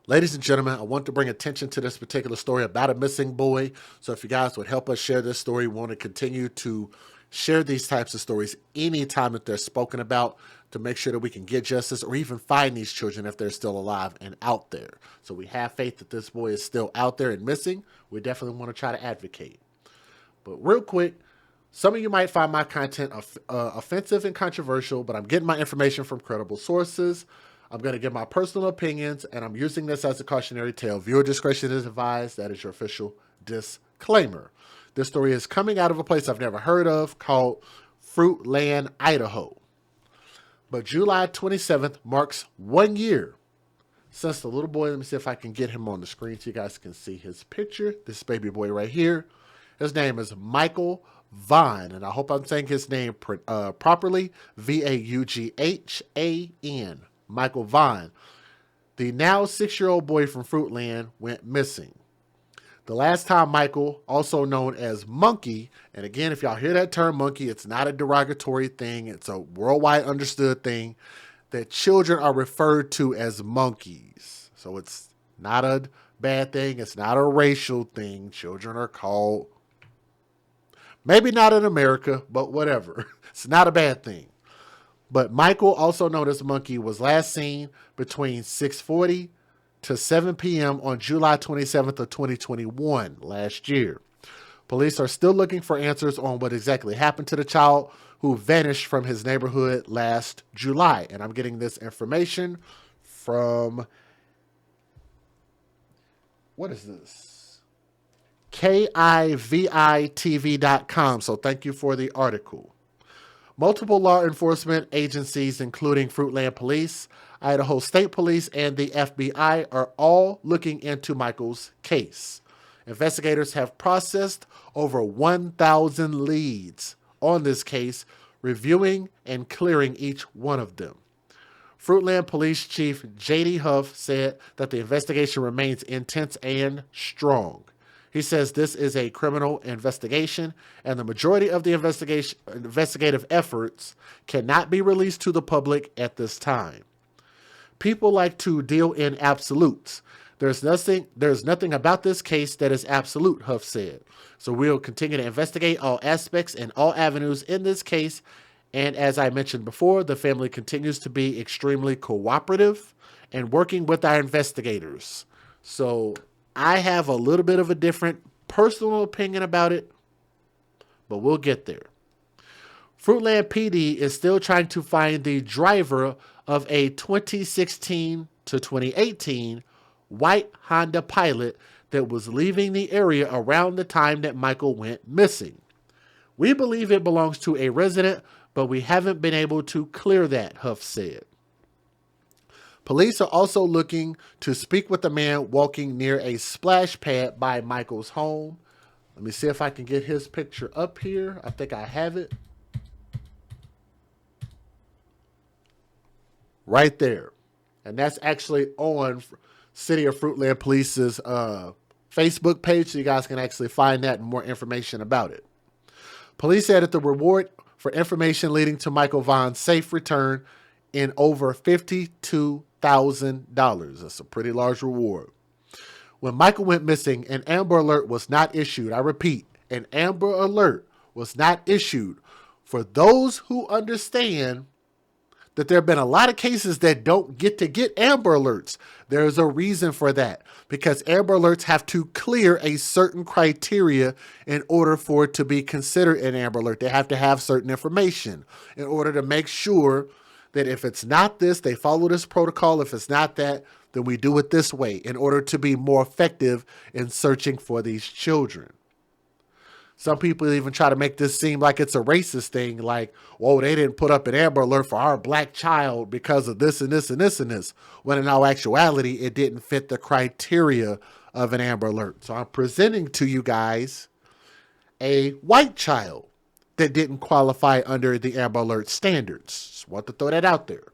Ladies and gentlemen, I want to bring attention to this particular story about a missing boy. So if you guys would help us share this story, we want to continue to share these types of stories anytime that they're spoken about to make sure that we can get justice or even find these children if they're still alive and out there. So we have faith that this boy is still out there and missing. We definitely want to try to advocate. But real quick, some of you might find my content offensive and controversial, but I'm getting my information from credible sources. I'm going to give my personal opinions, and I'm using this as a cautionary tale. Viewer discretion is advised. That is your official disclaimer. This story is coming out of a place I've never heard of called Fruitland, Idaho. But July 27th marks 1 year since the little boy, let me see if I can get him on the screen so you guys can see his picture. This baby boy right here. His name is Michael Vaughan, and I hope I'm saying his name properly. Vaughan. Michael Vaughan. The now 6-year-old boy from Fruitland went missing. The last time Michael, also known as Monkey, and again, if y'all hear that term monkey, it's not a derogatory thing. It's a worldwide understood thing that children are referred to as monkeys. So it's not a bad thing. It's not a racial thing. Children are called, maybe not in America, but whatever. It's not a bad thing. But Michael, also known as Monkey, was last seen between 6:40 to 7 p.m. on July 27th of 2021, last year. Police are still looking for answers on what exactly happened to the child who vanished from his neighborhood last July. And I'm getting this information from, what is this? KIVITV.com. So thank you for the article. Multiple law enforcement agencies, including Fruitland Police, Idaho State Police, and the FBI, are all looking into Michael's case. Investigators have processed over 1,000 leads on this case, reviewing and clearing each one of them. Fruitland Police Chief J.D. Huff said that the investigation remains intense and strong. He says this is a criminal investigation, and the majority of the investigative efforts cannot be released to the public at this time. People like to deal in absolutes. There's nothing about this case that is absolute, Huff said. So we'll continue to investigate all aspects and all avenues in this case. And as I mentioned before, the family continues to be extremely cooperative and working with our investigators. So I have a little bit of a different personal opinion about it, but we'll get there. Fruitland PD is still trying to find the driver of a 2016 to 2018 white Honda Pilot that was leaving the area around the time that Michael went missing. We believe it belongs to a resident, but we haven't been able to clear that, Huff said. Police are also looking to speak with the man walking near a splash pad by Michael's home. Let me see if I can get his picture up here. I think I have it. Right there. And that's actually on City of Fruitland Police's Facebook page, so you guys can actually find that and more information about it. Police said that the reward for information leading to Michael Vaughan's safe return in over $52,000. That's a pretty large reward. When Michael went missing, an Amber Alert was not issued. I repeat, an Amber Alert was not issued. For those who understand that there have been a lot of cases that don't get Amber Alerts. There's a reason for that, because Amber Alerts have to clear a certain criteria in order for it to be considered an Amber Alert. They have to have certain information in order to make sure that if it's not this, they follow this protocol. If it's not that, then we do it this way in order to be more effective in searching for these children. Some people even try to make this seem like it's a racist thing, like, whoa, they didn't put up an Amber Alert for our black child because of this and this and this and this, when in all actuality, it didn't fit the criteria of an Amber Alert. So I'm presenting to you guys a white child that didn't qualify under the Amber Alert standards. Just want to throw that out there.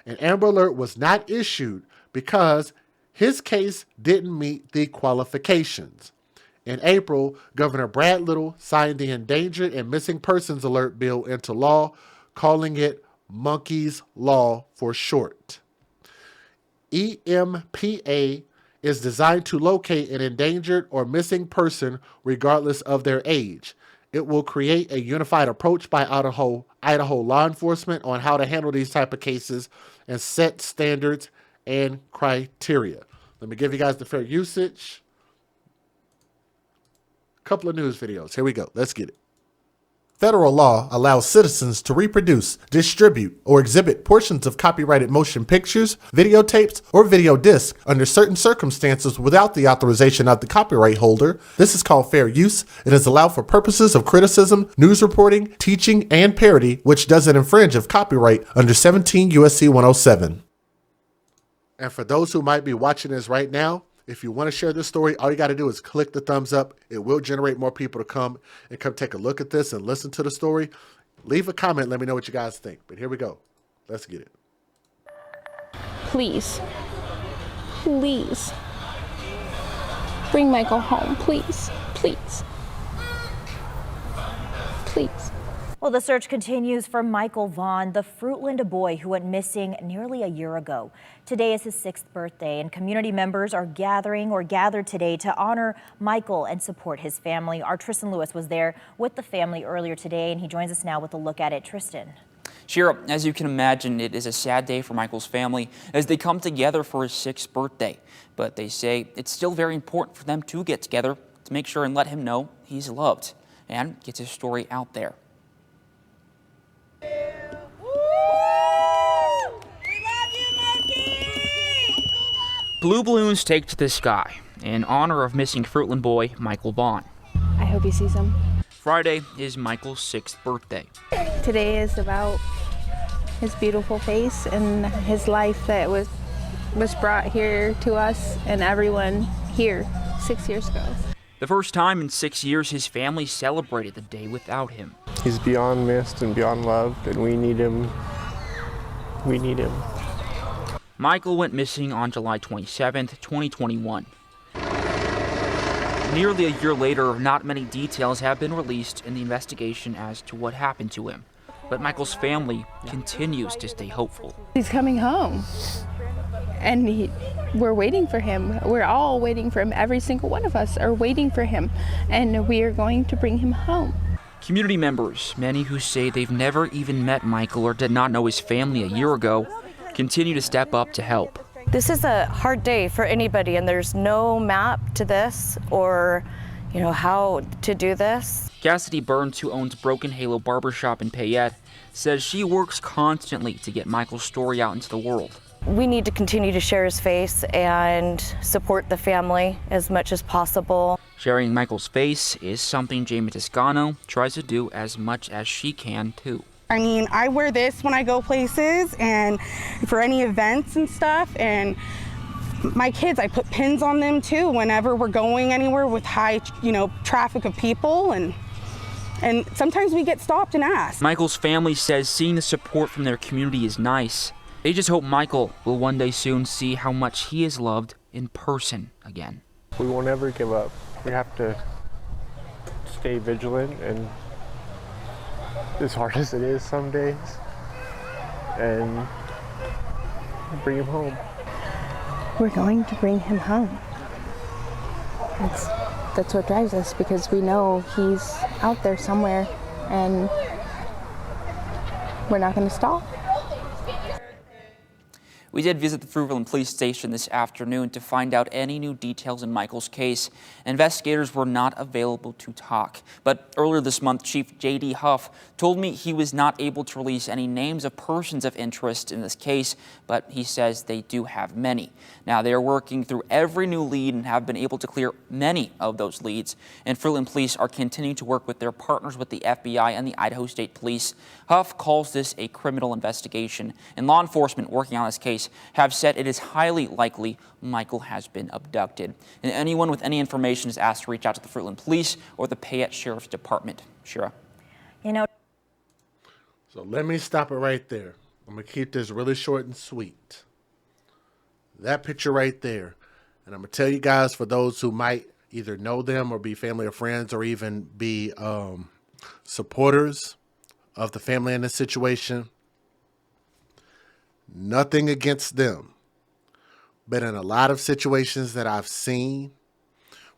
An Amber Alert was not issued because his case didn't meet the qualifications. In April, Governor Brad Little signed the Endangered and Missing Persons Alert Bill into law, calling it Monkey's Law for short. EMPA is designed to locate an endangered or missing person regardless of their age. It will create a unified approach by Idaho law enforcement on how to handle these type of cases and set standards and criteria. Let me give you guys the fair usage. Couple of news videos. Here we go. Let's get it. Federal law allows citizens to reproduce, distribute, or exhibit portions of copyrighted motion pictures, videotapes, or video discs under certain circumstances without the authorization of the copyright holder. This is called fair use. It is allowed for purposes of criticism, news reporting, teaching, and parody, which doesn't infringe of copyright under 17 U.S.C. 107. And for those who might be watching this right now, if you want to share this story, all you got to do is click the thumbs up. It will generate more people to come take a look at this and listen to the story. Leave a comment. Let me know what you guys think. But here we go. Let's get it. Please. Please. Bring Michael home. Please. Please. Please. Well, the search continues for Michael Vaughan, the Fruitland boy who went missing nearly a year ago. Today is his 6th birthday, and community members are gathered today to honor Michael and support his family. Our Tristan Lewis was there with the family earlier today, and he joins us now with a look at it. Tristan. Shira, as you can imagine, it is a sad day for Michael's family as they come together for his 6th birthday. But they say it's still very important for them to get together to make sure and let him know he's loved and gets his story out there. Blue balloons take to the sky in honor of missing Fruitland boy Michael Vaughan. I hope he sees him. Friday is Michael's 6th birthday. Today is about his beautiful face and his life that was brought here to us and everyone here 6 years ago. The first time in 6 years his family celebrated the day without him. He's beyond missed and beyond loved, and we need him. We need him. Michael went missing on July 27th, 2021. Nearly a year later, not many details have been released in the investigation as to what happened to him. But Michael's family continues to stay hopeful. He's coming home, and we're waiting for him. We're all waiting for him. Every single one of us are waiting for him, and we are going to bring him home. Community members, many who say they've never even met Michael or did not know his family a year ago, continue to step up to help. This is a hard day for anybody, and there's no map to this or, how to do this. Cassidy Burns, who owns Broken Halo Barbershop in Payette, says she works constantly to get Michael's story out into the world. We need to continue to share his face and support the family as much as possible. Sharing Michael's face is something Jamie Toscano tries to do as much as she can, too. I mean, I wear this when I go places and for any events and stuff, and my kids, I put pins on them too whenever we're going anywhere with high, traffic of people, and sometimes we get stopped and asked. Michael's family says seeing the support from their community is nice. They just hope Michael will one day soon see how much he is loved in person again. We won't ever give up. We have to stay vigilant, and as hard as it is some days, and bring him home. We're going to bring him home. That's what drives us, because we know he's out there somewhere, and we're not going to stop. We did visit the Fruitland police station this afternoon to find out any new details in Michael's case. Investigators were not available to talk. But earlier this month, Chief J.D. Huff told me he was not able to release any names of persons of interest in this case, but he says they do have many. Now, they are working through every new lead and have been able to clear many of those leads. And Fruitland police are continuing to work with their partners with the FBI and the Idaho State Police. Huff calls this a criminal investigation, and law enforcement working on this case have said it is highly likely Michael has been abducted. And anyone with any information is asked to reach out to the Fruitland Police or the Payette Sheriff's Department. Shira. So let me stop it right there. I'm going to keep this really short and sweet. That picture right there. And I'm going to tell you guys, for those who might either know them or be family or friends or even be supporters of the family in this situation, nothing against them. But in a lot of situations that I've seen,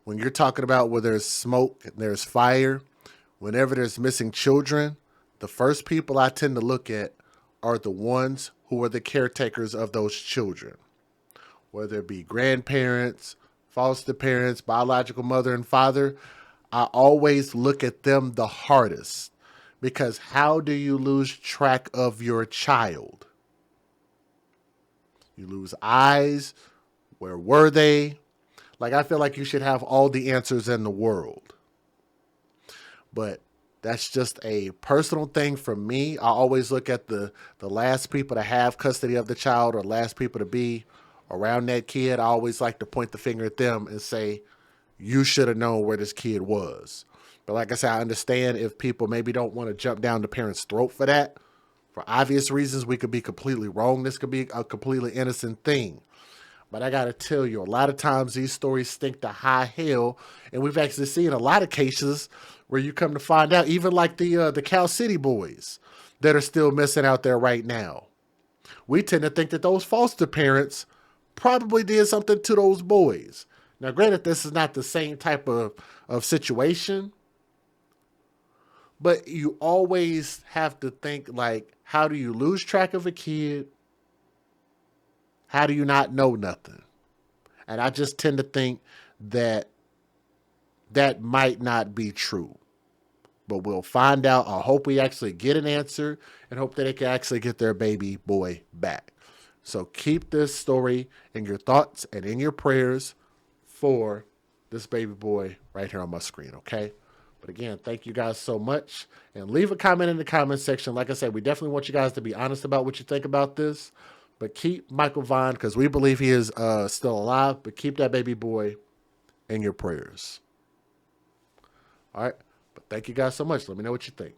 when you're talking about where there's smoke and there's fire, whenever there's missing children, the first people I tend to look at are the ones who are the caretakers of those children, whether it be grandparents, foster parents, biological mother and father. I always look at them the hardest, because how do you lose track of your child? You lose eyes. Where were they? Like, I feel like you should have all the answers in the world. But that's just a personal thing for me. I always look at the last people to have custody of the child, or last people to be around that kid. I always like to point the finger at them and say, you should have known where this kid was. But like I said, I understand if people maybe don't want to jump down the parent's throat for that. For obvious reasons, we could be completely wrong. This could be a completely innocent thing. But I got to tell you, a lot of times these stories stink to high hell. And we've actually seen a lot of cases where you come to find out, even like the Cal City boys that are still missing out there right now. We tend to think that those foster parents probably did something to those boys. Now, granted, this is not the same type of situation, but you always have to think, like, how do you lose track of a kid? How do you not know nothing? And I just tend to think that that might not be true. But we'll find out. I hope we actually get an answer, and hope that they can actually get their baby boy back. So keep this story in your thoughts and in your prayers for this baby boy right here on my screen, okay? But again, thank you guys so much. And leave a comment in the comment section. Like I said, we definitely want you guys to be honest about what you think about this. But keep Michael Vaughan, because we believe he is still alive. But keep that baby boy in your prayers. All right? But thank you guys so much. Let me know what you think.